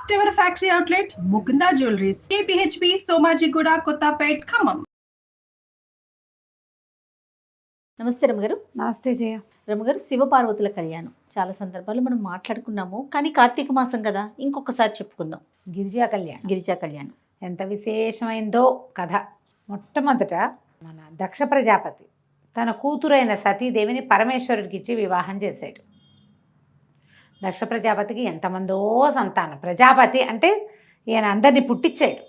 First ever factory outlet Mukunda jewelleries, KPHP, Somajiguda, Kothapet, Khammam. నమస్తే రమగారు. నమస్తే జయ. రమగారు, శివపార్వతుల కళ్యాణం చాలా సందర్భాలు మనం మాట్లాడుకున్నాము, కానీ కార్తీక మాసం కదా, ఇంకొకసారి చెప్పుకుందాం. గిరిజా కళ్యాణం ఎంత విశేషమైందో కథ. మొట్టమొదట మన దక్ష ప్రజాపతి తన కూతురైన సతీదేవిని పరమేశ్వరుడికి ఇచ్చి వివాహం చేశాడు. దక్ష ప్రజాపతికి ఎంతమందో సంతానం. ప్రజాపతి అంటే ఈయన అందరినీ పుట్టించాడు.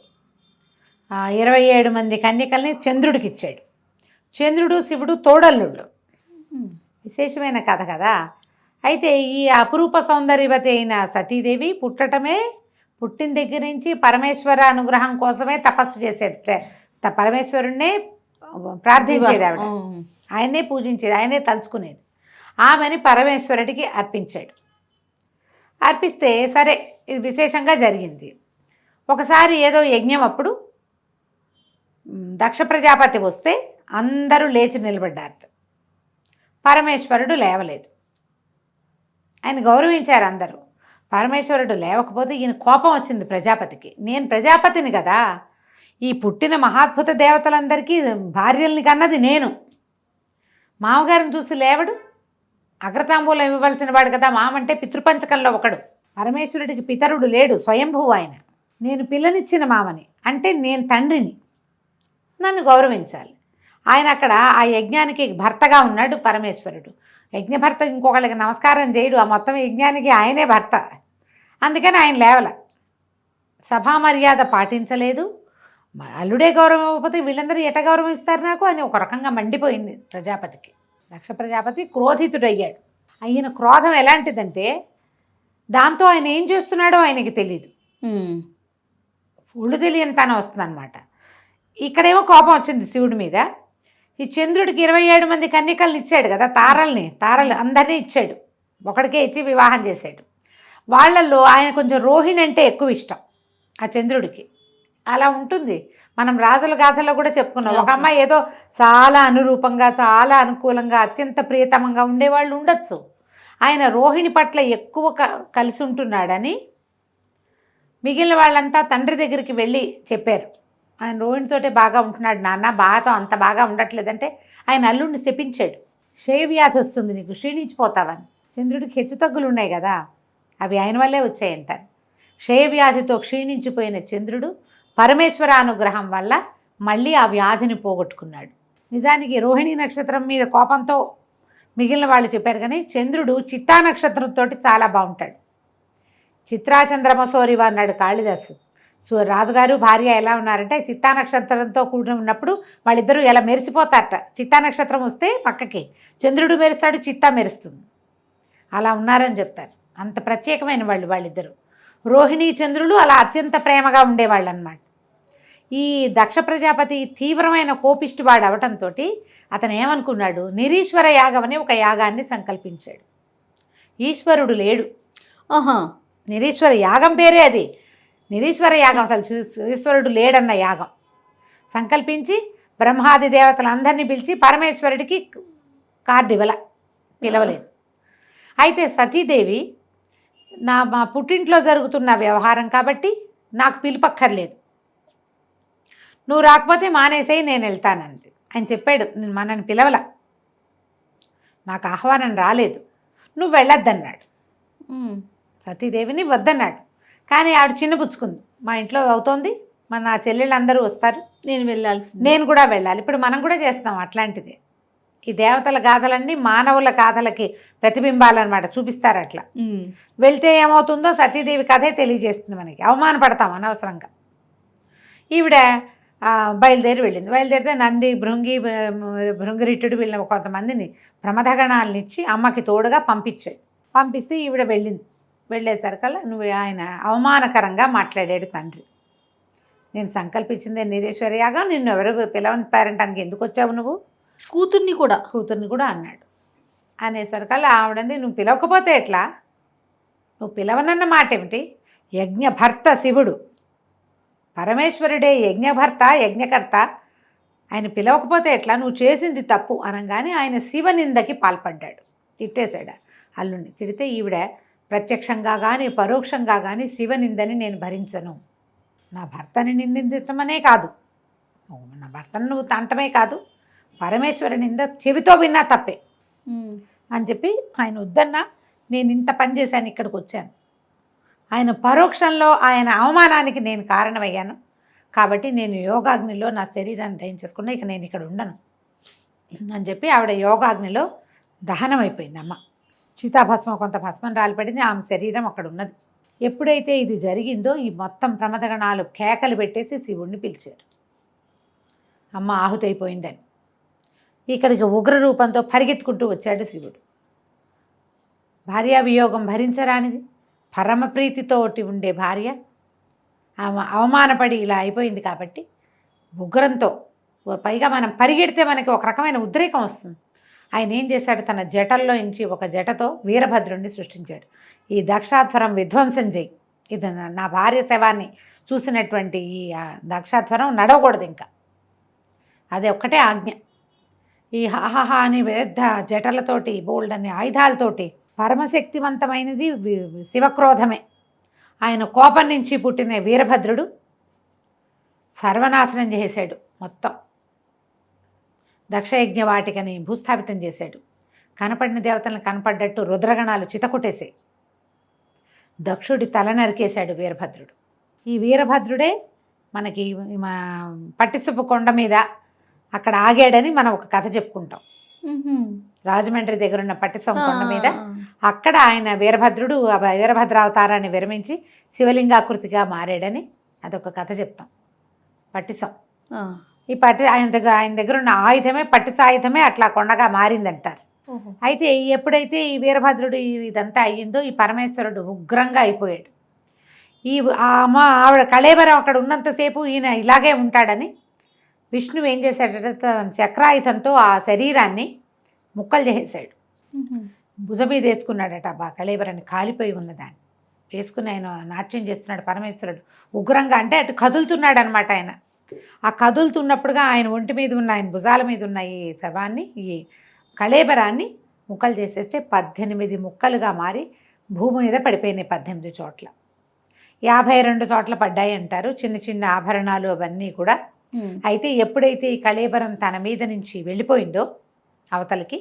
27 మంది కన్యకల్ని చంద్రుడికి ఇచ్చాడు. చంద్రుడు శివుడు తోడల్లుళ్ళు. విశేషమైన కథ కదా. అయితే ఈ అపురూప సౌందర్యవతి అయిన సతీదేవి పుట్టిన దగ్గర నుంచి పరమేశ్వర అనుగ్రహం కోసమే తపస్సు చేసేది. పరమేశ్వరుణ్ణే ప్రార్థించేది ఆవిడ, ఆయన్నే పూజించేది, ఆయనే తలుచుకునేది. ఆమెని పరమేశ్వరుడికి అర్పించాడు. అర్పిస్తే సరే, ఇది విశేషంగా జరిగింది. ఒకసారి ఏదో యజ్ఞం అప్పుడు దక్ష ప్రజాపతి వస్తే అందరూ లేచి నిలబడ్డారు. పరమేశ్వరుడు లేవలేదు. ఆయన గౌరవించారు అందరూ. పరమేశ్వరుడు లేవకపోతే ఈయన కోపం వచ్చింది ప్రజాపతికి. నేను ప్రజాపతిని కదా, ఈ పుట్టిన మహాద్భుత దేవతలందరికీ భార్యల్ని కన్నది నేను. మామగారిని చూసి లేవడు, అగ్రతాంబూలం ఇవ్వవలసిన వాడు కదా. మామంటే పితృపంచకంలో ఒకడు. పరమేశ్వరుడికి పితరుడు లేడు, స్వయంభువు ఆయన. నేను పిల్లనిచ్చిన మామని, అంటే నేను తండ్రిని, నన్ను గౌరవించాలి. ఆయన అక్కడ ఆ యజ్ఞానికి భర్తగా ఉన్నాడు పరమేశ్వరుడు. యజ్ఞభర్త ఇంకొకళ్ళకి నమస్కారం చేయడు, ఆ మొత్తం యజ్ఞానికి ఆయనే భర్త. అందుకని ఆయన లేవల, సభా మర్యాద పాటించలేదు. అల్లుడే గౌరవం ఇవ్వకపోతే వీళ్ళందరూ ఎట గౌరవం ఇస్తారు నాకు అని ఒక రకంగా మండిపోయింది ప్రజాపతికి. దక్ష ప్రజాపతి క్రోధితుడయ్యాడు. ఆయన క్రోధం ఎలాంటిదంటే, దాంతో ఆయన ఏం చేస్తున్నాడో ఆయనకి తెలియదు, ఒళ్ళు తెలియని తన వస్తుందన్నమాట. ఇక్కడేమో కోపం వచ్చింది శివుడి మీద. ఈ చంద్రుడికి 27 మంది కన్యకల్ని ఇచ్చాడు కదా, తారలు అందరినీ ఇచ్చాడు. ఒకడికే ఇచ్చి వివాహం చేశాడు. వాళ్ళల్లో ఆయన కొంచెం రోహిణి అంటే ఎక్కువ ఇష్టం ఆ చంద్రుడికి. అలా ఉంటుంది. మనం రాజుల గాథల్లో కూడా చెప్పుకున్నాం. ఒక అమ్మాయి ఏదో చాలా అనురూపంగా, చాలా అనుకూలంగా, అత్యంత ప్రియతమంగా ఉండేవాళ్ళు ఉండొచ్చు. ఆయన రోహిణి పట్ల ఎక్కువ కలిసి ఉంటున్నాడని మిగిలిన వాళ్ళంతా తండ్రి దగ్గరికి వెళ్ళి చెప్పారు. ఆయన రోహిణితోటే బాగా ఉంటున్నాడు నాన్న, బాగా అంత బాగా ఉండట్లేదంటే ఆయన అల్లుడిని శపించాడు. క్షయవ్యాధి వస్తుంది నీకు, క్షీణించిపోతావని. చంద్రుడికి హెచ్చుతగ్గులు ఉన్నాయి కదా, అవి ఆయన వల్లే వచ్చాయంటారు. క్షయవ్యాధితో క్షీణించిపోయిన చంద్రుడు పరమేశ్వర అనుగ్రహం వల్ల మళ్ళీ ఆ వ్యాధిని పోగొట్టుకున్నాడు. నిజానికి రోహిణి నక్షత్రం మీద కోపంతో మిగిలిన వాళ్ళు చెప్పారు, కానీ చంద్రుడు చిత్తా నక్షత్రంతో చాలా బాగుంటాడు. చిత్రాచంద్రమసోరివ అన్నాడు కాళిదాసు. రాజుగారు భార్య ఎలా ఉన్నారంటే, చిత్తా నక్షత్రంతో కూడి ఉన్నప్పుడు వాళ్ళిద్దరూ ఎలా మెరిసిపోతారట. చిత్తా నక్షత్రం వస్తే పక్కకి చంద్రుడు మెరుస్తాడు, చిత్తా మెరుస్తుంది. అలా ఉన్నారని చెప్తారు. అంత ప్రత్యేకమైన వాళ్ళిద్దరూ. రోహిణి చంద్రులు అలా అత్యంత ప్రేమగా ఉండేవాళ్ళు అన్నమాట. ఈ దక్ష ప్రజాపతి తీవ్రమైన కోపిష్టివాడు అవటంతో అతను ఏమనుకున్నాడు, నిరీశ్వర యాగం అని ఒక యాగాన్ని సంకల్పించాడు. ఈశ్వరుడు లేడు. నిరీశ్వర యాగం పేరే అది, నిరీశ్వర యాగం. అసలు ఈశ్వరుడు లేడన్న యాగం సంకల్పించి బ్రహ్మాది దేవతలందరినీ పిలిచి పరమేశ్వరుడికి కార్డు పిలవలేదు. అయితే సతీదేవి, మా పుట్టింట్లో జరుగుతున్న వ్యవహారం కాబట్టి నాకు పిలుపక్కర్లేదు, నువ్వు రాకపోతే మానేసేయి, నేను వెళ్తానంది. ఆయన చెప్పాడు, మనని పిలవల, నాకు ఆహ్వానం రాలేదు, నువ్వు వెళ్ళొద్దన్నాడు. సతీదేవిని వద్దన్నాడు. కానీ ఆవిడ చిన్నపుచ్చుకుంది. మా ఇంట్లో అవుతోంది, నా చెల్లెళ్ళందరూ వస్తారు, నేను కూడా వెళ్ళాలి. ఇప్పుడు మనం కూడా చేస్తాం అట్లాంటిది. ఈ దేవతల గాథలన్నీ మానవుల గాథలకి ప్రతిబింబాలన్నమాట, చూపిస్తారు. అట్లా వెళ్తే ఏమవుతుందో సతీదేవి కథే తెలియజేస్తుంది మనకి. అవమానపడతాం అనవసరంగా. ఈవిడ బయలుదేరి వెళ్ళింది. బయలుదేరితే నంది, భృంగిరిట్టుడు వీళ్ళ కొంతమందిని ప్రమథగణాలను ఇచ్చి అమ్మకి తోడుగా పంపిస్తే ఈవిడ వెళ్ళింది. వెళ్ళేసరికల్లా ఆయన అవమానకరంగా మాట్లాడాడు తండ్రి. నేను సంకల్పించిందే నిరీశ్వర యాగం, నిన్ను ఎవరు పిలవని పేరంటానికి ఎందుకు వచ్చావు నువ్వు, కూతుర్ని కూడా అన్నాడు. అనేసరికల్లా ఆవిడంది, నువ్వు పిలవకపోతే ఎట్లా, నువ్వు పిలవనన్న మాట ఏమిటి, యజ్ఞభర్త శివుడు, పరమేశ్వరుడే యజ్ఞభర్త యజ్ఞకర్త, ఆయన పిలవకపోతే ఎట్లా, నువ్వు చేసింది తప్పు అనగానే ఆయన శివనిందకి పాల్పడ్డాడు. తిట్టేశాడు అల్లుడిని. తిడితే ఈవిడ ప్రత్యక్షంగా కానీ పరోక్షంగా కానీ శివనిందని నేను భరించను. నా భర్తని నిందించటమనే కాదు, నా భర్తను నువ్వు తంటమే కాదు, పరమేశ్వర నింద చెవితో విన్నా తప్పే అని చెప్పి ఆయన వద్దన్నా నేను ఇంత పని చేశాను, ఇక్కడికి వచ్చాను. ఆయన పరోక్షంలో ఆయన అవమానానికి నేను కారణమయ్యాను కాబట్టి నేను యోగాగ్నిలో నా శరీరాన్ని దహించేసుకున్నా, ఇక నేను ఇక్కడ ఉండను అని చెప్పి ఆవిడ యోగాగ్నిలో దహనం అయిపోయింది. అమ్మ చితాభస్మం కొంత భస్మం రాలిపడింది, ఆమె శరీరం అక్కడ ఉన్నది. ఎప్పుడైతే ఇది జరిగిందో ఈ మొత్తం ప్రమదగణాలు కేకలు పెట్టేసి శివుణ్ణి పిలిచారు, అమ్మ ఆహుతి అయిపోయిందని. ఇక్కడికి ఉగ్ర రూపంతో పరిగెత్తుకుంటూ వచ్చాడు శివుడు. భార్యా వియోగం భరించరానిది, పరమ ప్రీతితోటి ఉండే భార్య ఆమె అవమానపడి ఇలా అయిపోయింది కాబట్టి ఉగ్రంతో, పైగా మనం పరిగెడితే మనకి ఒక రకమైన ఉద్రేకం వస్తుంది. ఆయన ఏం చేశాడు, తన జటల్లో నుంచి ఒక జటతో వీరభద్రుడిని సృష్టించాడు. ఈ దక్షాధ్వరం విధ్వంసం చేయి, ఇది నా భార్య శవాన్ని చూసినటువంటి ఈ దక్షాధ్వరం నడవకూడదు ఇంకా, అదే ఒక్కటే ఆజ్ఞ. ఈ హాహా అని పెద్ద జటలతోటి బోల్డ్ అనే ఆయుధాలతోటి పరమశక్తివంతమైనది శివక్రోధమే. ఆయన కోపం నుంచి పుట్టిన వీరభద్రుడు సర్వనాశనం చేశాడు, మొత్తం దక్షయజ్ఞ వాటికని భూస్థాపితం చేశాడు. కనపడిన దేవతలను కనపడ్డట్టు రుద్రగణాలు చితకుట్టేసాయి. దక్షుడి తల నరికేశాడు వీరభద్రుడు. ఈ వీరభద్రుడే మనకి పట్టిసపు కొండ మీద అక్కడ ఆగాడని మనం ఒక కథ చెప్పుకుంటాం. రాజమండ్రి దగ్గర ఉన్న పట్టిసపు కొండ మీద అక్కడ ఆయన వీరభద్రుడు వీరభద్రావతారాన్ని విరమించి శివలింగాకృతిగా మారాడని అదొక కథ చెప్తాం. పట్టిసం ఈ ఆయన దగ్గర ఉన్న ఆయుధమే పట్టిసాయుధమే అట్లా కొండగా మారిందంటారు. అయితే ఎప్పుడైతే ఈ వీరభద్రుడు ఇదంతా అయ్యిందో ఈ పరమేశ్వరుడు ఉగ్రంగా అయిపోయాడు. ఆవిడ కళేబరం అక్కడ ఉన్నంతసేపు ఈయన ఇలాగే ఉంటాడని విష్ణువు ఏం చేశాడంటే తన చక్రాయుధంతో ఆ శరీరాన్ని ముక్కలు చేసేసాడు. భుజం మీద వేసుకున్నాడట ఆ కళేబరాన్ని, కాలిపోయి ఉన్నదాన్ని వేసుకుని ఆయన నాట్యం చేస్తున్నాడు పరమేశ్వరుడు ఉగ్రంగా. అంటే అటు కదులుతున్నాడు అనమాట ఆయన. ఆ కదులుతున్నప్పుడుగా ఆయన ఒంటి మీద ఉన్న, ఆయన భుజాల మీద ఉన్న ఈ శవాన్ని, ఈ కళేబరాన్ని ముక్కలు చేసేస్తే 18 ముక్కలుగా మారి భూమి మీద పడిపోయినాయి. 18 చోట్ల 52 చోట్ల పడ్డాయి అంటారు, చిన్న చిన్న ఆభరణాలు అవన్నీ కూడా. అయితే ఎప్పుడైతే ఈ కళేబరం తన మీద నుంచి వెళ్ళిపోయిందో అవతలకి,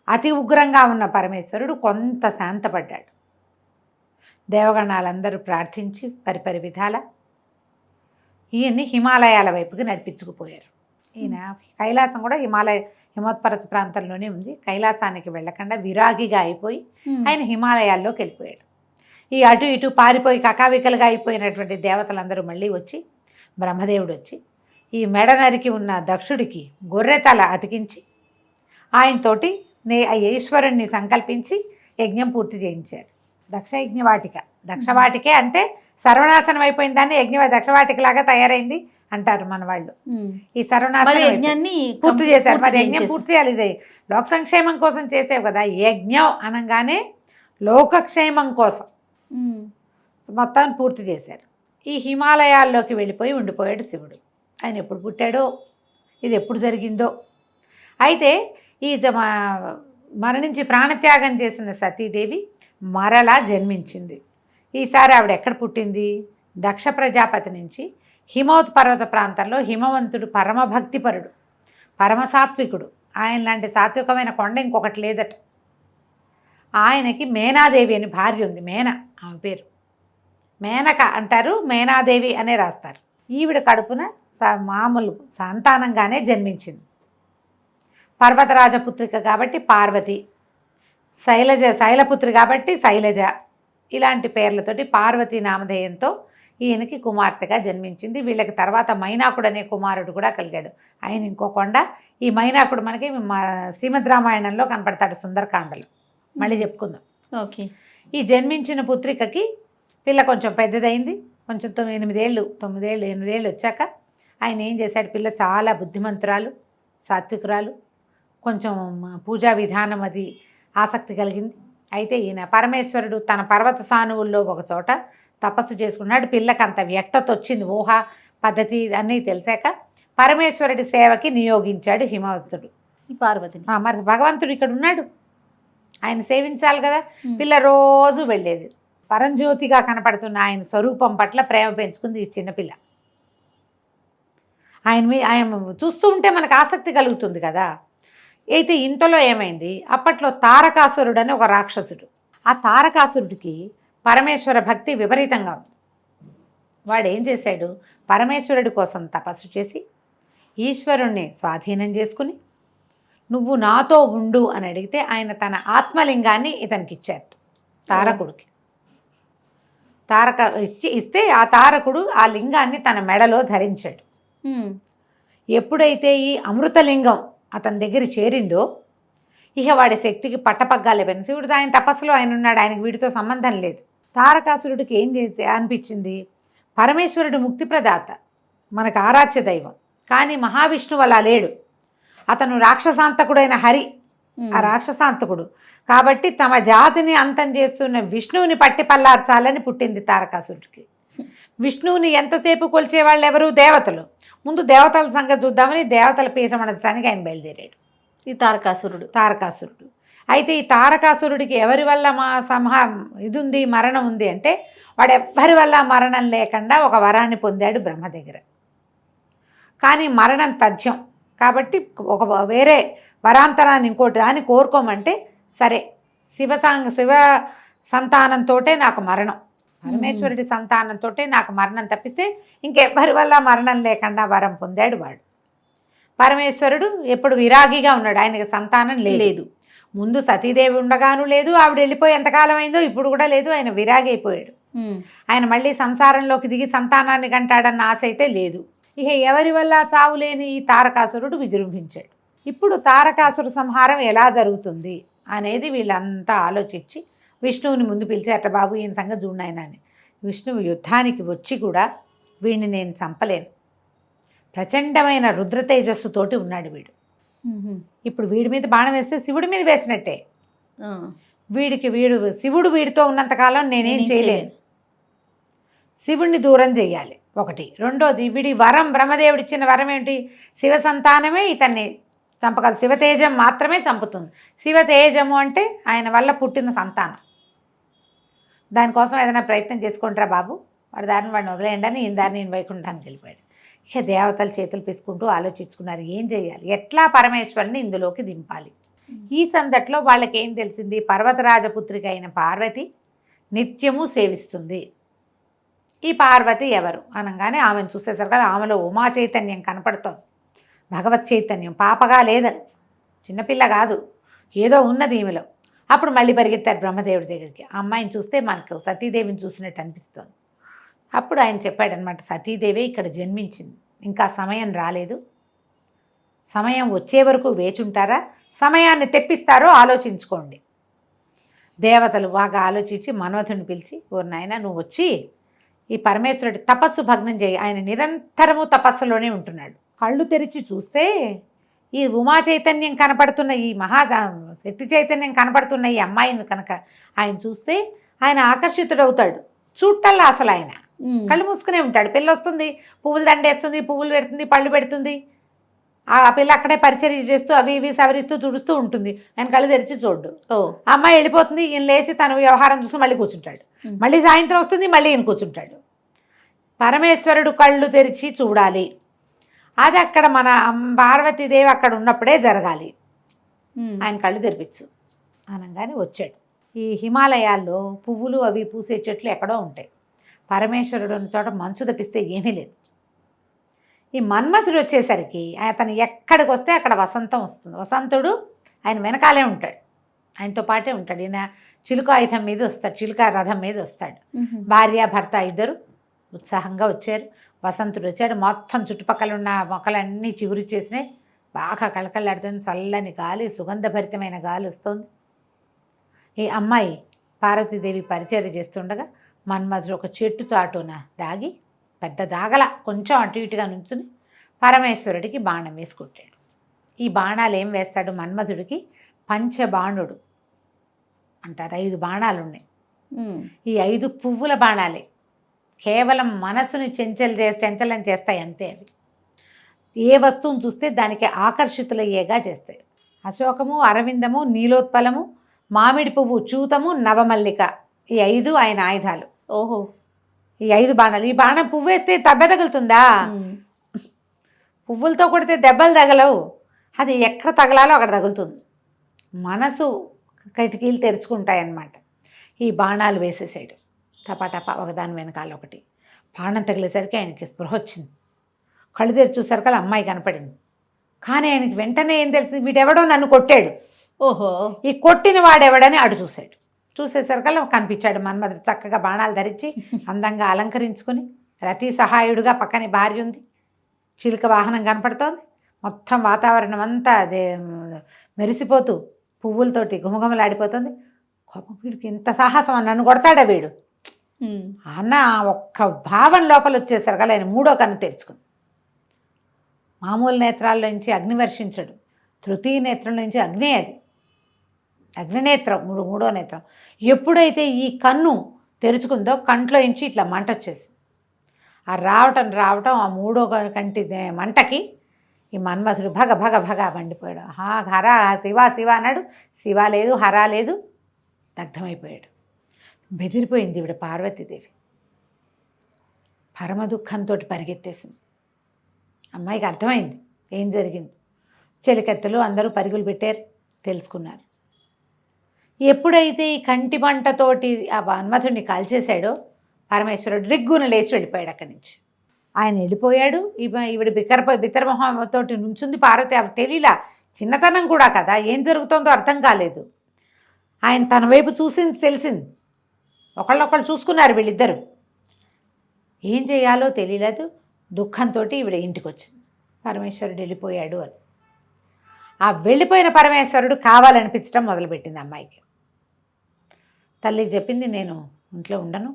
అతి ఉగ్రంగా ఉన్న పరమేశ్వరుడు కొంత శాంతపడ్డాడు. దేవగణాలందరూ ప్రార్థించి పరిపరి విధాల ఈయన్ని హిమాలయాల వైపుకి నడిపించుకుపోయారు. ఈయన కైలాసం కూడా హిమోత్పర్వత ప్రాంతంలోనే ఉంది. కైలాసానికి వెళ్ళకుండా విరాగిగా అయిపోయి ఆయన హిమాలయాల్లోకి వెళ్ళిపోయాడు. ఈ అటు ఇటు పారిపోయి కకావికలుగా అయిపోయినటువంటి దేవతలందరూ మళ్ళీ వచ్చి, బ్రహ్మదేవుడు వచ్చి ఈ మెడ నరికి ఉన్న దక్షుడికి గొర్రెతల అతికించి ఆయనతోటి ఈశ్వరుణ్ణి సంకల్పించి యజ్ఞం పూర్తి చేయించాడు. దక్షయజ్ఞ వాటిక, దక్షవాటికే అంటే సర్వనాశనం అయిపోయిన దాన్ని దక్షవాటిక లాగా తయారైంది అంటారు మన వాళ్ళు. ఈ సర్వనాశనం పూర్తి చేశారు. మరి యజ్ఞం పూర్తి చేయాలి, ఇది లోక సంక్షేమం కోసం చేసేవి కదా. యజ్ఞం అనగానే లోకక్షేమం కోసం మొత్తం పూర్తి చేశారు. ఈ హిమాలయాల్లోకి వెళ్ళిపోయి ఉండిపోయాడు శివుడు. ఆయన ఎప్పుడు పుట్టాడో, ఇది ఎప్పుడు జరిగిందో. అయితే ఈ మరణించి ప్రాణత్యాగం చేసిన సతీదేవి మరలా జన్మించింది. ఈసారి ఆవిడ ఎక్కడ పుట్టింది? దక్ష ప్రజాపతి నుంచి హిమోత్పర్వత ప్రాంతంలో హిమవంతుడు పరమభక్తిపరుడు, పరమసాత్వికుడు. ఆయన లాంటి సాత్వికమైన కొండ ఇంకొకటి లేదట. ఆయనకి మేనాదేవి అని భార్య ఉంది. ఆమె పేరు మేనక అంటారు, మేనాదేవి అనే రాస్తారు. ఈవిడ కడుపున మామూలు సంతానంగానే జన్మించింది. పర్వతరాజపుత్రిక కాబట్టి పార్వతి, శైలపుత్రి కాబట్టి శైలజ, ఇలాంటి పేర్లతోటి పార్వతీ నామధేయంతో ఈయనకి కుమార్తెగా జన్మించింది. వీళ్ళకి తర్వాత మైనాకుడు అనే కుమారుడు కూడా కలిగాడు. ఆయన ఇంకో కొండ. ఈ మైనాకుడు మనకి శ్రీమద్ రామాయణంలో కనపడతాడు, సుందరకాండలో. మళ్ళీ చెప్పుకుందాం. ఓకే. ఈ జన్మించిన పుత్రికకి పిల్ల కొంచెం పెద్దదైంది. కొంచెం 9 ఏళ్ళు వచ్చాక ఆయన ఏం చేశాడు, పిల్ల చాలా బుద్ధిమంతురాలు, సాత్వికురాలు, కొంచెం పూజా విధానం అది ఆసక్తి కలిగింది. అయితే ఈయన పరమేశ్వరుడు తన పర్వత సానువుల్లో ఒక చోట తపస్సు చేసుకున్నాడు. పిల్లకి అంత వ్యక్తత వచ్చింది, ఊహ పద్ధతి అన్నీ తెలిసాక పరమేశ్వరుడి సేవకి నియోగించాడు హిమవంతుడు. ఈ పార్వతిని. మరి భగవంతుడు ఇక్కడ ఉన్నాడు, ఆయన సేవించాలి కదా. పిల్ల రోజు వెళ్ళేది. పరంజ్యోతిగా కనపడుతున్న ఆయన స్వరూపం పట్ల ప్రేమ పెంచుకుంది ఈ చిన్నపిల్ల. ఆయన చూస్తూ ఉంటే మనకు ఆసక్తి కలుగుతుంది కదా. అయితే ఇంతలో ఏమైంది, అప్పట్లో తారకాసురుడు అని ఒక రాక్షసుడు. ఆ తారకాసురుడికి పరమేశ్వర భక్తి విపరీతంగా ఉంది. వాడు ఏం చేశాడు, పరమేశ్వరుడి కోసం తపస్సు చేసి ఈశ్వరుణ్ణి స్వాధీనం చేసుకుని నువ్వు నాతో ఉండు అని అడిగితే ఆయన తన ఆత్మలింగాన్ని ఇతనికి ఇచ్చారు, తారకుడికి. ఇస్తే ఆ తారకుడు ఆ లింగాన్ని తన మెడలో ధరించాడు. ఎప్పుడైతే ఈ అమృతలింగం అతని దగ్గర చేరిందో ఇక వాడి శక్తికి పట్టపగ్గాలే పోయింది. శివుడు ఆయన తపస్సులో ఆయన ఉన్నాడు, ఆయనకు వీడితో సంబంధం లేదు. తారకాసురుడికి ఏం చేస్తే అనిపించింది, పరమేశ్వరుడు ముక్తిప్రదాత, మనకు ఆరాధ్య దైవం. కానీ మహావిష్ణువు అలా లేడు. అతను రాక్షసాంతకుడైన హరి, ఆ రాక్షసాంతకుడు. కాబట్టి తమ జాతిని అంతం చేస్తున్న విష్ణువుని పట్టి పల్లార్చాలని పుట్టింది తారకాసురుడికి. విష్ణువుని ఎంతసేపు కొలిచేవాళ్ళు ఎవరు, దేవతలు. ముందు దేవతల సంగతి చూద్దామని దేవతల పీఠమనడానికి ఆయన బయలుదేరాడు ఈ తారకాసురుడు. అయితే ఈ తారకాసురుడికి ఎవరి వల్ల ఇది ఉంది, మరణం ఉంది అంటే వాడు ఎవ్వరి వల్ల మరణం లేకుండా ఒక వరాన్ని పొందాడు బ్రహ్మ దగ్గర. కానీ మరణం తథ్యం కాబట్టి ఒక వేరే వరాంతరాన్ని ఇంకోటి దాన్ని కోరుకోమంటే సరే శివ సంతానంతో నాకు మరణం, పరమేశ్వరుడి సంతానంతో నాకు మరణం తప్పిస్తే ఇంకెవ్వరి వల్ల మరణం లేకుండా వరం పొందాడు వాడు. పరమేశ్వరుడు ఎప్పుడు విరాగిగా ఉన్నాడు, ఆయనకి సంతానం లేదు. ముందు సతీదేవి ఉండగాను లేదు, ఆవిడ వెళ్ళిపోయి ఎంతకాలం అయిందో ఇప్పుడు కూడా లేదు. ఆయన విరాగి అయిపోయాడు. ఆయన మళ్ళీ సంసారంలోకి దిగి సంతానాన్ని కంటాడన్న ఆశ అయితే లేదు. ఇక ఎవరి వల్ల చావులేని ఈ తారకాసురుడు విజృంభించాడు. ఇప్పుడు తారకాసుర సంహారం ఎలా జరుగుతుంది అనేది వీళ్ళంతా ఆలోచించి విష్ణువుని ముందు పిలిచి, అట్ట బాబు ఈయన సంగతి చూడాయన అని. విష్ణువు యుద్ధానికి వచ్చి కూడా వీడిని నేను చంపలేను, ప్రచండమైన రుద్ర తేజస్సుతోటి ఉన్నాడు వీడు. ఇప్పుడు వీడి మీద బాణం వేస్తే శివుడి మీద వేసినట్టే. శివుడు వీడితో ఉన్నంతకాలం నేనేం చేయలేను, శివుడిని దూరం చెయ్యాలి ఒకటి. రెండోది వీడి వరం, బ్రహ్మదేవుడు ఇచ్చిన వరం ఏంటి, శివ సంతానమే ఇతన్ని చంపగలదు, శివతేజం మాత్రమే చంపుతుంది. శివతేజము అంటే ఆయన వల్ల పుట్టిన సంతానం. దానికోసం ఏదైనా ప్రయత్నం చేసుకుంటారా బాబు, వాడి దారిని వాడిని వదిలేయండి అని ఈయన దారిని నేను వైకుంఠానికి వెళ్ళిపోయాడు. ఇక దేవతలు చేతులు పిసుకుంటూ ఆలోచించుకున్నారు ఏం చేయాలి, ఎట్లా పరమేశ్వరుని ఇందులోకి దింపాలి. ఈ సందట్లో వాళ్ళకి ఏం తెలిసింది, పర్వతరాజపుత్రిక అయిన పార్వతి నిత్యము సేవిస్తుంది. ఈ పార్వతి ఎవరు అనగానే ఆమెను చూసేసరికి ఆమెలో ఉమా చైతన్యం కనపడుతోంది, భగవత్ చైతన్యం. పాపగా లేదని, చిన్నపిల్ల కాదు, ఏదో ఉన్నది ఈమెలో. అప్పుడు మళ్ళీ పరిగెత్తారు బ్రహ్మదేవుడి దగ్గరికి. ఆ అమ్మాయిని చూస్తే మనకు సతీదేవిని చూసినట్టు అనిపిస్తుంది. అప్పుడు ఆయన చెప్పాడనమాట, సతీదేవి ఇక్కడ జన్మించింది, ఇంకా సమయం రాలేదు, సమయం వచ్చే వరకు వేచుంటారా, సమయాన్ని తెప్పిస్తారో ఆలోచించుకోండి. దేవతలు బాగా ఆలోచించి మన్మథుడిని పిలిచి, ఓ నాయన నువ్వు వచ్చి ఈ పరమేశ్వరుడి తపస్సు భగ్నం చేయి. ఆయన నిరంతరము తపస్సులోనే ఉంటున్నాడు. కళ్ళు తెరిచి చూస్తే ఈ ఉమా చైతన్యం కనపడుతున్న, ఈ శక్తి చైతన్యం కనపడుతున్న ఈ అమ్మాయిని కనుక ఆయన చూస్తే ఆయన ఆకర్షితుడవుతాడు. చూడటల్లా అసలు ఆయన కళ్ళు మూసుకునే ఉంటాడు. పిల్ల వస్తుంది, పువ్వులు దండేస్తుంది, పువ్వులు పెడుతుంది, పళ్ళు పెడుతుంది. ఆ పిల్ల అక్కడే పరిచర్య చేస్తూ అవి ఇవి సవరిస్తూ తుడుస్తూ ఉంటుంది. ఆయన కళ్ళు తెరిచి చూడ్డు. అమ్మాయి వెళ్ళిపోతుంది, ఈయన లేచి తన వ్యవహారం చూసి మళ్ళీ కూర్చుంటాడు. మళ్ళీ సాయంత్రం వస్తుంది, మళ్ళీ ఈయన కూర్చుంటాడు. పరమేశ్వరుడు కళ్ళు తెరిచి చూడాలి, అది అక్కడ మన పార్వతీదేవి అక్కడ ఉన్నప్పుడే జరగాలి. ఆయన కళ్ళు తెరిపించు అనగానే వచ్చాడు. ఈ హిమాలయాల్లో పువ్వులు అవి పూసే చెట్లు ఎక్కడో ఉంటాయి. పరమేశ్వరుడు ఉన్న చోట మంచు తప్పిస్తే ఏమీ లేదు. ఈ మన్మథుడు వచ్చేసరికి అతను ఎక్కడికి వస్తే అక్కడ వసంతం వస్తుంది. వసంతుడు ఆయన వెనకాలే ఉంటాడు, ఆయనతో పాటే ఉంటాడు. ఈయన చిలుక ఆయుధం మీద వస్తాడు, చిలుక రథం మీద వస్తాడు. భార్య భర్త ఇద్దరు ఉత్సాహంగా వచ్చారు. వసంతుడు వచ్చాడు. మొత్తం చుట్టుపక్కల ఉన్న మొక్కలన్నీ చిగురు చేసినాయి, బాగా కళకళలాడుతుంది. చల్లని గాలి, సుగంధభరితమైన గాలి వస్తుంది. ఈ అమ్మాయి పార్వతీదేవి పరిచర్య చేస్తుండగా మన్మథుడు ఒక చెట్టు చాటున దాగి, పెద్ద దాగల కొంచెం అటు ఇటుగా నుంచుని పరమేశ్వరుడికి బాణం వేసుకుంటాడు. ఈ బాణాలు ఏం వేస్తాడు మన్మథుడికి, పంచబాణుడు అంటారు. 5 బాణాలు ఉన్నాయి. ఈ 5 పువ్వుల బాణాలే, కేవలం మనసుని చంచలం చేస్తాయి అంతే. అవి ఏ వస్తువును చూస్తే దానికి ఆకర్షితులయ్యేగా చేస్తాయి. అశోకము, అరవిందము, నీలోత్పలము, మామిడి పువ్వు, చూతము, నవమల్లిక, ఈ 5 ఆయన ఆయుధాలు. ఓహో. ఈ 5 బాణాలు. ఈ బాణం పువ్వు వేస్తే దెబ్బ తగులుతుందా? పువ్వులతో కొడితే దెబ్బలు తగలవు. అది ఎక్కడ తగలాలో అక్కడ తగులుతుంది. మనసు కిటికీలు తెరుచుకుంటాయన్నమాట. ఈ బాణాలు వేసేసాడు టపాటపా, ఒకదాని వెనకాల ఒకటి. బాణం తగిలేసరికి ఆయనకి స్పృహ వచ్చింది. కళ్ళు తెరిచి చూసరికి అమ్మాయి కనపడింది. కానీ ఆయనకి వెంటనే ఏం తెలిసింది, వీడెవడో నన్ను కొట్టాడు. ఓహో. ఈ కొట్టిన వాడెవడని అటు చూశాడు. చూసేసరికల్లా కనిపించాడు మన్మధుడు చక్కగా బాణాలు ధరించి అందంగా అలంకరించుకొని రతి సహాయుడుగా. పక్కనే భార్య ఉంది, చిలుక వాహనం కనపడుతోంది. మొత్తం వాతావరణం అంతా అదే మెరిసిపోతూ పువ్వులతోటి గుమగుమలాడిపోతుంది. కోపం, వీడికి ఇంత సాహసం, నన్ను కొడతాడా వీడు అన్న ఒక్క భావం లోపల వచ్చేసరికల్లా ఆయన 3వ కన్ను తెరుచుకుంది. మామూలు నేత్రాల్లోంచి అగ్ని వర్షించడు, తృతీయ నేత్రంలోంచి అగ్నే, అది అగ్నినేత్రం, 3వ నేత్రం. ఎప్పుడైతే ఈ కన్ను తెరుచుకుందో కంట్లో నుంచి ఇట్లా మంట వచ్చేసింది. ఆ రావటం ఆ 3వ కంటి మంటకి ఈ మన్మధుడు భగ భగ భగ మండిపోయాడు. హర శివ శివ అన్నాడు. శివ లేదు, హర లేదు, దగ్ధమైపోయాడు. బెదిరిపోయింది ఈవిడ పార్వతీదేవి. పరమ దుఃఖంతో పరిగెత్తేసింది. అమ్మాయికి అర్థమైంది ఏం జరిగింది. చెలికత్తెలు అందరూ పరుగులు పెట్టారు, తెలుసుకున్నారు. ఎప్పుడైతే ఈ కంటి మంటతోటి ఆ మన్మథుడిని కాల్చేశాడో పరమేశ్వరుడు రిగ్గున లేచి వెళ్ళిపోయాడు అక్కడి నుంచి. ఆయన వెళ్ళిపోయాడు. ఈవిడ బిత్తరమొహంతో నుంచుంది పార్వతి. అవి తెలియలా, చిన్నతనం కూడా కదా, ఏం జరుగుతుందో అర్థం కాలేదు. ఆయన తన వైపు చూసింది, తెలిసింది. ఒకళ్ళొకళ్ళు చూసుకున్నారు వీళ్ళిద్దరూ. ఏం చేయాలో తెలియలేదు. దుఃఖంతో ఈవిడ ఇంటికి వచ్చింది. పరమేశ్వరుడు వెళ్ళిపోయాడు అని. ఆ వెళ్ళిపోయిన పరమేశ్వరుడు కావాలనిపించడం మొదలుపెట్టింది అమ్మాయికి. తల్లికి చెప్పింది, నేను ఇంట్లో ఉండను,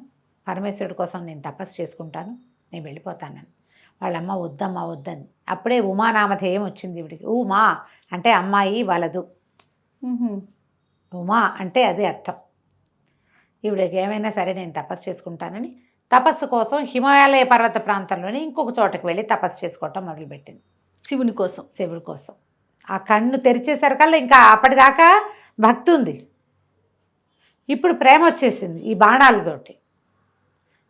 పరమేశ్వరుడు కోసం నేను తపస్సు చేసుకుంటాను, నేను వెళ్ళిపోతానని. వాళ్ళమ్మ వద్దమ్మా వద్దని. అప్పుడే ఉమానామధేయం వచ్చింది ఈవిడికి. ఉమా అంటే అమ్మాయి వలదు, ఉమా అంటే అదే అర్థం. ఈవిడికి ఏమైనా సరే నేను తపస్సు చేసుకుంటానని తపస్సు కోసం హిమాలయ పర్వత ప్రాంతంలోని ఇంకొక చోటకి వెళ్ళి తపస్సు చేసుకోవటం మొదలుపెట్టింది. శివుడి కోసం. ఆ కన్ను తెరిచేసరికల్లా ఇంకా అప్పటిదాకా భక్తి ఉంది, ఇప్పుడు ప్రేమ వచ్చేసింది. ఈ బాణాలతోటి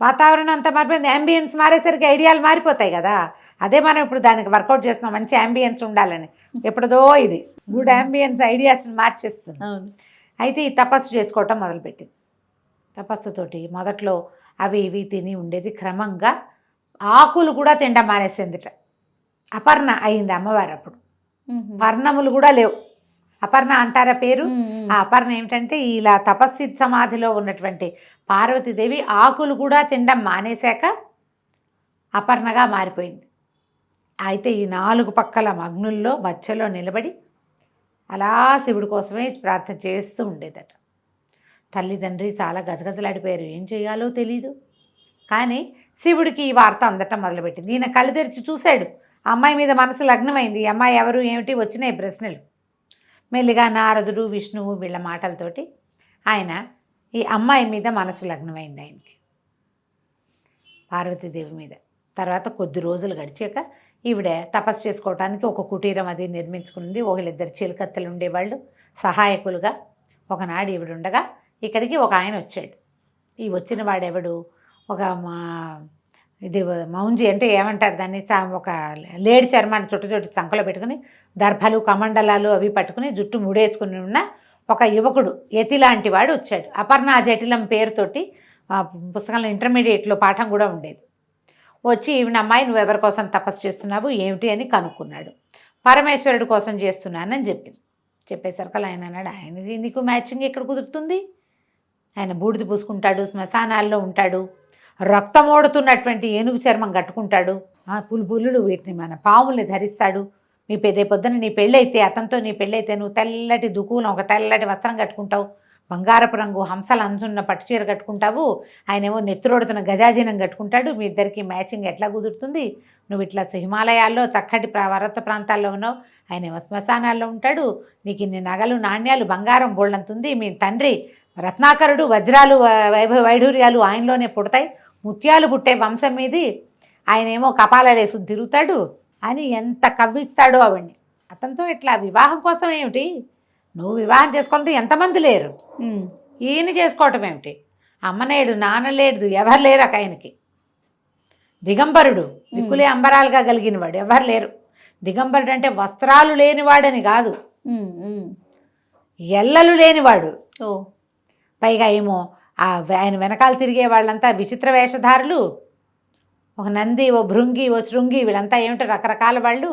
వాతావరణం అంతా మారిపోయింది. యాంబియన్స్ మారేసరికి ఐడియాలు మారిపోతాయి కదా. అదే మనం ఇప్పుడు దానికి వర్కౌట్ చేస్తున్నాం, మంచి యాంబియన్స్ ఉండాలని. ఎప్పుడుదో ఇది గుడ్ యాంబియన్స్ ఐడియాస్ని మార్చేస్తుంది. అయితే ఈ తపస్సు చేసుకోవటం మొదలుపెట్టింది. తపస్సుతోటి మొదట్లో అవి ఇవి తిని ఉండేది, క్రమంగా ఆకులు కూడా తినడం మానేసిందిట. అపర్ణ అయింది అమ్మవారు అప్పుడు. పర్ణములు కూడా లేవు. అపర్ణ అంటారా పేరు? ఆ అపర్ణ ఏమిటంటే ఇలా తపస్సి సమాధిలో ఉన్నటువంటి పార్వతీదేవి ఆకులు కూడా తినడం మానేశాక అపర్ణగా మారిపోయింది. అయితే ఈ 4 పక్కల అగ్నుల్లో మధ్యలో నిలబడి అలా శివుడి కోసమే ప్రార్థన చేస్తూ ఉండేదట. తల్లిదండ్రి చాలా గజగజలాడిపోయారు, ఏం చేయాలో తెలీదు. కానీ శివుడికి ఈ వార్త అందటం మొదలుపెట్టింది. ఈయన కళ్ళు తెరిచి చూశాడు, అమ్మాయి మీద మనసు లగ్నమైంది. ఈ అమ్మాయి ఎవరు ఏమిటి వచ్చినాయి ప్రశ్నలు. మెల్లిగా నారదుడు, విష్ణువు వీళ్ళ మాటలతోటి ఆయన ఈ అమ్మాయి మీద మనసు లగ్నమైంది ఆయనకి, పార్వతీదేవి మీద. తర్వాత కొద్ది రోజులు గడిచాక ఈవిడ తపస్సు చేసుకోవడానికి ఒక కుటీరం అది నిర్మించుకుంది. ఒకళ్ళిద్దరు చిలుకత్తెలు ఉండేవాళ్ళు సహాయకులుగా. ఒకనాడు ఈవిడ ఉండగా ఇక్కడికి ఒక ఆయన వచ్చాడు. ఈ వచ్చిన వాడెవడు, ఒక ఇది మౌంజి అంటే ఏమంటారు దాన్ని, ఒక లేడి చర్మాన్ని చుట్టు చంకలో పెట్టుకుని దర్భలు కమండలాలు అవి పట్టుకుని జుట్టు ముడేసుకుని ఉన్న ఒక యువకుడు, యతి లాంటి వాడు వచ్చాడు. అపర్ణ జటిలం పేరుతోటి పుస్తకంలో ఇంటర్మీడియట్లో పాఠం కూడా ఉండేది. వచ్చి ఈవిన అమ్మాయి నువ్వు ఎవరి కోసం తపస్సు చేస్తున్నావు ఏమిటి అని కనుక్కున్నాడు. పరమేశ్వరుడి కోసం చేస్తున్నానని చెప్పింది. చెప్పేసరికి ఆయన అన్నాడు, ఆయనది నీకు మ్యాచింగ్ ఎక్కడ కుదురుతుంది? ఆయన బూడిద పూసుకుంటాడు, శ్మశానాల్లో ఉంటాడు, రక్తం ఓడుతున్నటువంటి ఏనుగు చర్మం కట్టుకుంటాడు, పులులు వీటిని మన పాముల్ని ధరిస్తాడు. మీ పొద్దున నీ పెళ్ళైతే, అతనితో నీ పెళ్ళైతే నువ్వు తెల్లటి దుకులం ఒక తెల్లటి వస్త్రం కట్టుకుంటావు, బంగారపు రంగు హంసల అంచున్న పట్టుచీర కట్టుకుంటావు, ఆయనేమో నెత్తురోడుతున్న గజాజీనం కట్టుకుంటాడు. మీ ఇద్దరికి మ్యాచింగ్ ఎట్లా కుదురుతుంది? నువ్వు ఇట్లా హిమాలయాల్లో చక్కటి పర్వత ప్రాంతాల్లో ఉన్నావు, ఆయనేమో శ్మశానాల్లో ఉంటాడు, నీకు ఇన్ని నగలు నాణ్యాలు బంగారం బోళ్ళంతుంది. మీ తండ్రి రత్నాకరుడు, వజ్రాలు వైఢూర్యాలు ఆయనలోనే పుడతాయి, ముత్యాలు పుట్టే వంశం మీది, ఆయనేమో కపాలలేసుకుని తిరుగుతాడు అని ఎంత కవ్విస్తాడో ఆవిడ్ని. అతనితో ఇట్లా వివాహం కోసం ఏమిటి, నువ్వు వివాహం చేసుకోవాలంటే ఎంతమంది లేరు, ఈయన చేసుకోవటం ఏమిటి? అమ్మనేడు నాన్నలేడు ఎవరు లేరు అక్క ఆయనకి. దిగంబరుడు, దిక్కులే అంబరాలుగా కలిగినవాడు, ఎవరు లేరు. దిగంబరుడు అంటే వస్త్రాలు లేనివాడని కాదు, ఎల్లలు లేనివాడు. పైగా ఏమో ఆయన వెనకాల తిరిగే వాళ్ళంతా విచిత్ర వేషధారులు, ఒక నంది, ఓ భృంగి, ఓ శృంగి, వీళ్ళంతా ఏమిటో రకరకాల వాళ్ళు,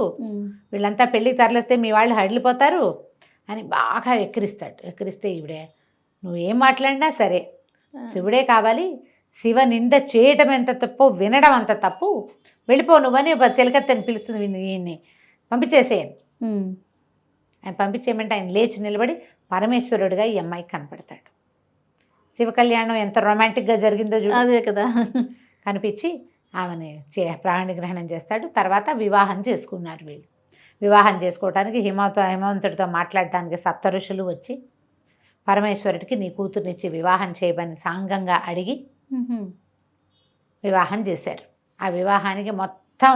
వీళ్ళంతా పెళ్ళికి తరలిస్తే మీ వాళ్ళు హడిలిపోతారు అని బాగా ఎక్కిరిస్తే ఈవిడే నువ్వేం మాట్లాడినా సరే శివుడే కావాలి, శివ నింద చేయటం ఎంత తప్పు, వినడం అంత తప్పు, వెళ్ళిపో నువ్వని చిలకత్తని పిలుస్తుంది ఈయన్ని, పంపించేసేయను. ఆయన పంపించేయమంటే ఆయన లేచి నిలబడి పరమేశ్వరుడిగా ఈ అమ్మాయికి కనపడతాడు. శివ కళ్యాణం ఎంత రొమాంటిక్గా జరిగిందో చూడు. అదే కదా. కనిపించి ఆమెని ప్రాణి గ్రహణం చేస్తాడు. తర్వాత వివాహం చేసుకున్నారు వీళ్ళు. వివాహం చేసుకోవడానికి హిమవంతుడితో మాట్లాడటానికి సప్త ఋషులు వచ్చి పరమేశ్వరుడికి నీ కూతుర్నిచ్చి వివాహం చేయమని సాంగంగా అడిగి వివాహం చేశారు. ఆ వివాహానికి మొత్తం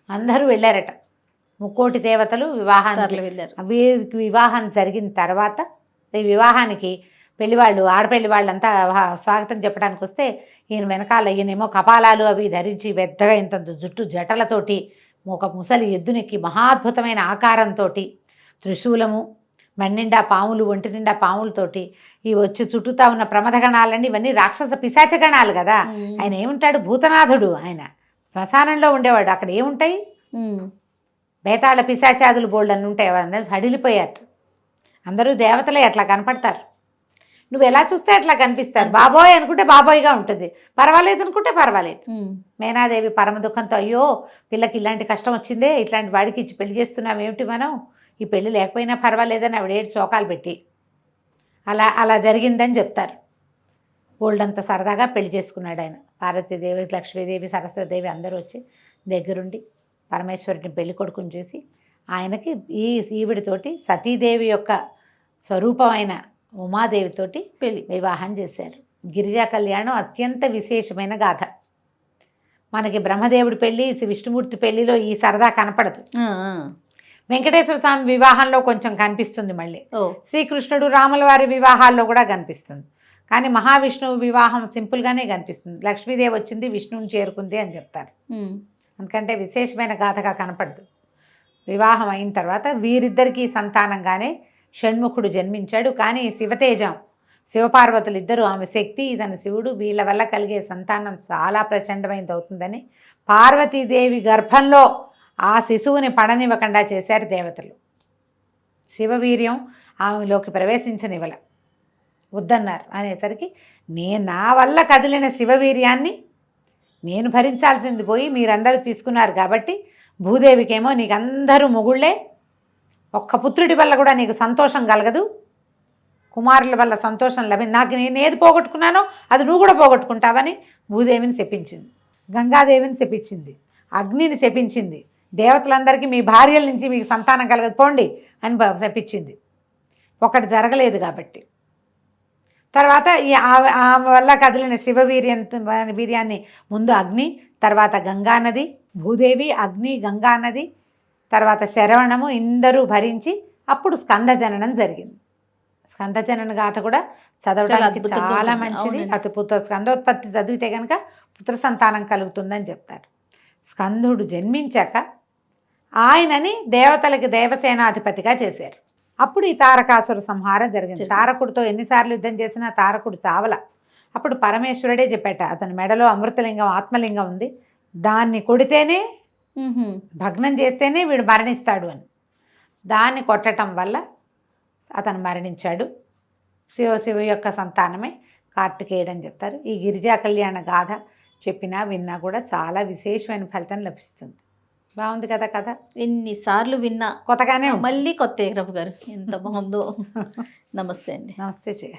అందరూ వెళ్ళారట, 3 కోటి దేవతలు వివాహానికి వెళ్ళారు. వీరికి వివాహం జరిగిన తర్వాత ఈ వివాహానికి పెళ్లివాళ్ళు, ఆడపెళ్లి వాళ్ళంతా స్వాగతం చెప్పడానికి వస్తే ఈయన వెనకాల ఈయనేమో కపాలాలు అవి ధరించి పెద్దగా ఇంత జుట్టు జటలతోటి ఒక ముసలి ఎద్దునెక్కి మహాద్భుతమైన ఆకారంతో త్రిశూలము, మన్నిండా పాములు, ఒంటి నిండా పాములతోటి ఈ వచ్చి చుట్టూతా ఉన్న ప్రమథగణాలన్నీ ఇవన్నీ రాక్షస పిశాచగణాలు కదా. ఆయన ఏముంటాడు? భూతనాథుడు. ఆయన శ్మశానంలో ఉండేవాడు. అక్కడ ఏముంటాయి? బేతాళ పిశాచాదులు బోల్డ్ అని ఉంటాయి. అందరూ హడిలిపోయారు. అందరూ దేవతలే అట్లా కనపడతారు. నువ్వు ఎలా చూస్తే అట్లా కనిపిస్తారు. బాబోయ్ అనుకుంటే బాబోయ్గా ఉంటుంది, పర్వాలేదు అనుకుంటే పర్వాలేదు. మేనాదేవి పరమ దుఃఖంతో అయ్యో పిల్లకి ఇలాంటి కష్టం వచ్చిందే, ఇట్లాంటి వాడికి ఇచ్చి పెళ్లి చేస్తున్నాం ఏమిటి మనం, ఈ పెళ్ళి లేకపోయినా పర్వాలేదని ఆవిడ 7 శోకాలు పెట్టి అలా జరిగిందని చెప్తారు. గోల్డంత సరదాగా పెళ్లి చేసుకున్నాడు ఆయన. పార్వతీదేవి, లక్ష్మీదేవి, సరస్వతీదేవి అందరూ వచ్చి దగ్గరుండి పరమేశ్వరుడిని పెళ్లి కొడుకుని చేసి ఆయనకి ఈవిడితోటి సతీదేవి యొక్క స్వరూపమైన ఉమాదేవితోటి పెళ్లి వివాహం చేశారు. గిరిజా కళ్యాణం అత్యంత విశేషమైన గాథ. మనకి బ్రహ్మదేవుడి పెళ్ళి, విష్ణుమూర్తి పెళ్లిలో ఈ సరదా కనపడదు. వెంకటేశ్వర స్వామి వివాహంలో కొంచెం కనిపిస్తుంది, మళ్ళీ శ్రీకృష్ణుడు రాముల వారి వివాహాల్లో కూడా కనిపిస్తుంది. కానీ మహావిష్ణువు వివాహం సింపుల్గానే కనిపిస్తుంది. లక్ష్మీదేవి వచ్చింది, విష్ణువుని చేరుకుంది అని చెప్తారు. ఎందుకంటే విశేషమైన గాథగా కనపడదు. వివాహం అయిన తర్వాత వీరిద్దరికీ సంతానంగానే షణ్ముఖుడు జన్మించాడు. కానీ శివతేజం, శివపార్వతులు ఇద్దరు, ఆమె శక్తి, ఇతను శివుడు, వీళ్ళ వల్ల కలిగే సంతానం చాలా ప్రచండమైనది అవుతుందని పార్వతీదేవి గర్భంలో ఆ శిశువుని పడనివ్వకుండా చేశారు దేవతలు. శివవీర్యం ఆమెలోకి ప్రవేశించనివ్వల, వద్దన్నారు. అనేసరికి నా వల్ల కదిలిన శివవీర్యాన్ని నేను భరించాల్సింది పోయి మీరందరూ తీసుకున్నారు కాబట్టి భూదేవికేమో నీకు అందరూ మొగుళ్ళే, ఒక్క పుత్రుడి వల్ల కూడా నీకు సంతోషం కలగదు, కుమారుల వల్ల సంతోషం నాకు నేను ఏది పోగొట్టుకున్నానో అది నువ్వు కూడా పోగొట్టుకుంటావని భూదేవిని శపించింది. గంగాదేవిని శపించింది, అగ్నిని శపించింది, దేవతలందరికీ మీ భార్యల నుంచి మీకు సంతానం కలగదు పోండి అని శపించింది. ఒకటి జరగలేదు కాబట్టి తర్వాత ఆమె వల్ల కదిలిన వీర్యాన్ని ముందు అగ్ని, తర్వాత గంగానది, భూదేవి, అగ్ని, గంగానది, తర్వాత శరవణము ఇందరూ భరించి అప్పుడు స్కందజననం జరిగింది. స్కందజనన గాథ కూడా చదవడానికి చాలా మంచిది. స్కందోత్పత్తి చదివితే కనుక పుత్ర సంతానం కలుగుతుందని చెప్తారు. స్కందుడు జన్మించాక ఆయనని దేవతలకి దేవసేనాధిపతిగా చేశారు. అప్పుడు ఈ తారకాసుర సంహారం జరిగింది. తారకుడితో ఎన్నిసార్లు యుద్ధం చేసినా తారకుడు చావల. అప్పుడు పరమేశ్వరుడే చెప్పాట, అతని మెడలో అమృతలింగం, ఆత్మలింగం ఉంది, దాన్ని కొడితేనే, భగ్నం చేస్తేనే వీడు మరణిస్తాడు అని. దాన్ని కొట్టడం వల్ల అతను మరణించాడు. శివ యొక్క సంతానమే కార్తికేయుడు అని చెప్తారు. ఈ గిరిజా కళ్యాణ గాథ చెప్పినా విన్నా కూడా చాలా విశేషమైన ఫలితం లభిస్తుంది. బాగుంది కదా కథ. ఎన్నిసార్లు విన్నా కొత్తగానే మళ్ళీ కొత్త రఘు గారు ఎంత బాగుందో. నమస్తే అండి. నమస్తే చెయ్య.